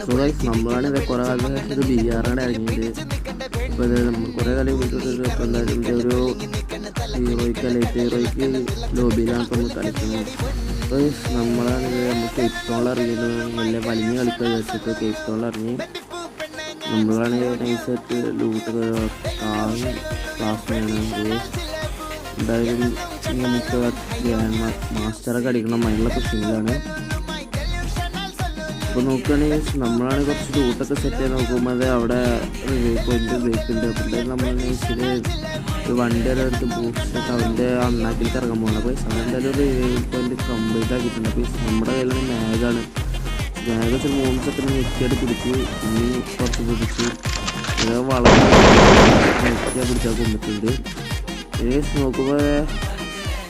So guys നമ്മളാണ് ഇത് കുറേ കാലത്ത് ഒരു BR ആണ് ഇറങ്ങിയത്. അപ്പോൾ ഇത് നമ്മൾ കുറേ കാലം വീട്ടിട്ട് ഇപ്പോൾ എന്തായാലും ഒരു ഹീറോയ്ക്ക് ലോബിയിലാണ് ഇപ്പോൾ നമ്മൾ കളിക്കുന്നത്. അപ്പോൾ നമ്മളാണിത് നമ്മൾ കേപ്പ് ടൗണിൽ ഇറങ്ങിയത്. നല്ല വലിഞ്ഞ് കളിക്കാൻ വെച്ചിട്ട് കേപ്പ് ടൗണിൽ ഇറങ്ങി നമ്മളാണ് നൈസായിട്ട് ലൂട്ട് കാറും ക്ലാസ്സിലാണ്. എന്തായാലും നമുക്ക് ഗ്രാൻഡ് മാസ്റ്ററൊക്കെ അടിക്കണം അതിനുള്ള പ്രശ്നങ്ങളാണ്. അപ്പോൾ നോക്കുകയാണെങ്കിൽ നമ്മളാണ് കുറച്ച് റൂട്ടൊക്കെ സെറ്റ് ചെയ്ത് നോക്കുമ്പോൾ അത് അവിടെ പോയിന്റ് ബ്രേക്ക് ഉണ്ട്. അപ്പോൾ എന്തായാലും നമ്മൾ നൈസിൽ ഒരു വണ്ടി അടുത്ത് ബൂസ്റ്റ് അവൻ്റെ അണ്ണാക്കിലേക്ക് ഇറങ്ങാൻ പോകണം. അപ്പോൾ എന്തായാലും ഒരു പോയിന്റ് കംപ്ലീറ്റ് ആക്കിയിട്ടുണ്ട്. അപ്പോൾ നമ്മുടെ കയ്യിലുള്ള മാഗാണ്. മാഗ് വെച്ചാൽ 3 സെക്കൻഡ് നെറ്റിയായിട്ട് പിടിച്ച് ഇനി കുറച്ച് പിടിച്ച് വളരെ നെറ്റിയാ പിടിച്ചാൽ കൊണ്ടിട്ടുണ്ട്. നോക്കുമ്പോൾ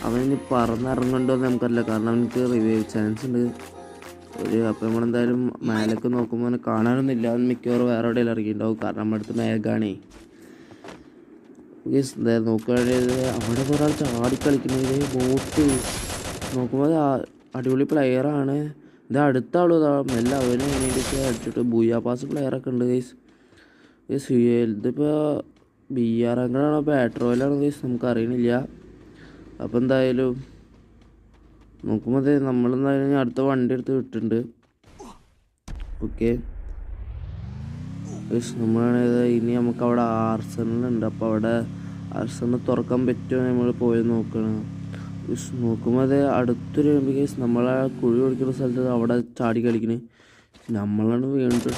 അവനിനി പറന്നിറങ്ങണ്ടോ എന്ന് നമുക്കറിയില്ല, കാരണം അവനക്ക് റിവൈവ് ചാൻസ് ഉണ്ട്. അപ്പോൾ നമ്മളെന്തായാലും മേലേക്ക് നോക്കുമ്പോൾ അവനെ കാണാനൊന്നുമില്ല. അവൻ മിക്കവാറും വേറെ എവിടെയെങ്കിലും ഇറങ്ങിയിട്ടുണ്ടാവും, കാരണം നമ്മുടെ അടുത്ത് മേഘാണേ. നോക്കുകയാണെങ്കിൽ അവിടെ ഒരാൾ ചാടിക്കളിക്കുന്നത് ബോട്ട് നോക്കുമ്പോൾ അടിപൊളി പ്ലെയറാണ്. ഇത് അടുത്ത ആളും ഇതാ മെല്ലെ അവന് വേണ്ടിയിട്ട് അടിച്ചിട്ട് ബൂയാ പാസ് പ്ലെയറൊക്കെ ഉണ്ട് ഗൈസ്. ഇതിപ്പോൾ BR അങ്ങനെയാണോ ബാട്രോയിലാണോ ഗൈസ് നമുക്കറിയണില്ല. അപ്പോൾ എന്തായാലും നോക്കുമ്പോൾ നമ്മളെന്തായാലും അടുത്ത വണ്ടി എടുത്ത് വിട്ടിട്ടുണ്ട്. ഓക്കെ നമ്മളാണ് ഇനി നമുക്ക് അവിടെ ആർസണലുണ്ട്. അപ്പോൾ അവിടെ ആർസണൽ തുറക്കാൻ പറ്റുമോ നമ്മൾ പോയി നോക്കണം. നോക്കുമ്പോൾ അടുത്തൊരു കേസ് നമ്മളെ കുഴി ഒഴിക്കുന്ന സ്ഥലത്ത് അവിടെ ചാടി കളിക്കണേ. നമ്മളാണ് വീണിട്ട്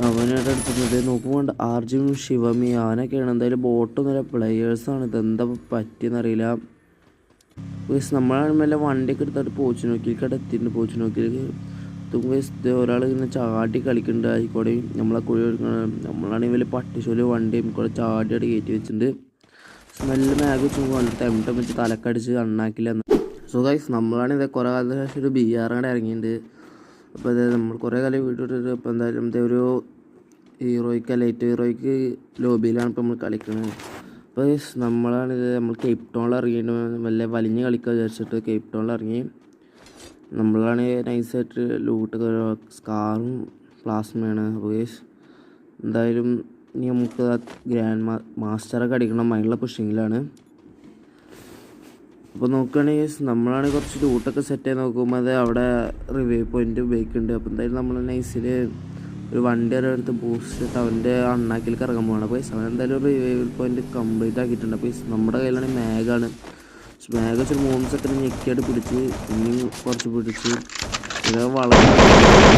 അവനായിട്ട് എടുത്തിട്ടുണ്ട്. നോക്കുമ്പോൾ ആർജുനും ശിവമി അവനൊക്കെയാണ്. എന്തായാലും ബോട്ടൊന്നുമില്ല, പ്ലെയേഴ്സാണ്. ഇതെന്താ പറ്റിയെന്നറിയില്ല. നമ്മളാണ് മെല്ലെ വണ്ടിയൊക്കെ എടുത്തിട്ട് പോച്ചു നോക്കിയിൽക്കടെ എത്തിയിട്ടുണ്ട്. പോച്ചു നോക്കിയിലേക്ക് ഒരാൾ ഇങ്ങനെ ചാടി കളിക്കുന്നുണ്ട്. ആയിക്കോടെ നമ്മളെ കുഴി ഒഴിക്കണം. നമ്മളാണെങ്കിൽ വലിയ പട്ടിശോല് വണ്ടിയും കൂടെ ചാടിയായിട്ട് കയറ്റി വെച്ചിട്ടുണ്ട്. സ്മെല്ല് മാഗ് വെച്ച് ടെംറ്റം വെച്ച് തലക്കടിച്ച് അണ്ണാക്കില്ല. സോ ഗൈസ് നമ്മളാണ് ഇത് കുറേ കാലത്തിന് ശേഷം ഒരു BR ആണ് ഇറങ്ങിയിട്ടുണ്ട്. അപ്പോൾ നമ്മൾ കുറേ കാലം വീട്ടിട്ട് ഇപ്പോൾ എന്തായാലും ഒരു ലൈറ്റ് ഹീറോയ്ക്ക് ലോബിയിലാണ് ഇപ്പോൾ നമ്മൾ കളിക്കുന്നത്. അപ്പോൾ നമ്മളാണിത് നമ്മൾ കേപ്പ് ടൗണിൽ ഇറങ്ങിയിട്ട് വല്ല വലിഞ്ഞ് കളിക്കാൻ വിചാരിച്ചിട്ട് കേപ്പ് ടൗണിൽ ഇറങ്ങി നമ്മളാണ് നൈസായിട്ട് ലൂട്ട് സ്കാറും പ്ലാസ്മയാണ്. അപ്പോൾ എന്തായാലും ഇനി നമുക്ക് ഗ്രാൻഡ് മാസ്റ്ററൊക്കെ അടിക്കണം അതിനുള്ള പുഷിങ്ങിലാണ്. അപ്പോൾ നോക്കുകയാണെങ്കിൽ നമ്മളാണ് കുറച്ച് ലൂട്ടൊക്കെ സെറ്റ് ചെയ്ത് നോക്കുമ്പോൾ അത് അവിടെ റിവൈവ് പോയിന്റ് ബേക്ക് ഉണ്ട്. അപ്പോൾ എന്തായാലും നമ്മൾ നൈസിൽ ഒരു വണ്ടി അടുത്ത് ബൂസ്റ്റ് അവൻ്റെ അണ്ണാക്കിലേക്ക് ഇറങ്ങാൻ പോകണം. അപ്പോൾ അവൻ എന്തായാലും ഒരു റിവൈവ് പോയിന്റ് കംപ്ലീറ്റ് ആക്കിയിട്ടുണ്ട്. അപ്പോൾ നമ്മുടെ കയ്യിലാണെങ്കിൽ മാഗാണ്. മാഗ് വെച്ചൊരു 3 സെക്കൻഡ് ഞെക്കിയായിട്ട് പിടിച്ച് ഇനിയും കുറച്ച് പിടിച്ച് വളരെ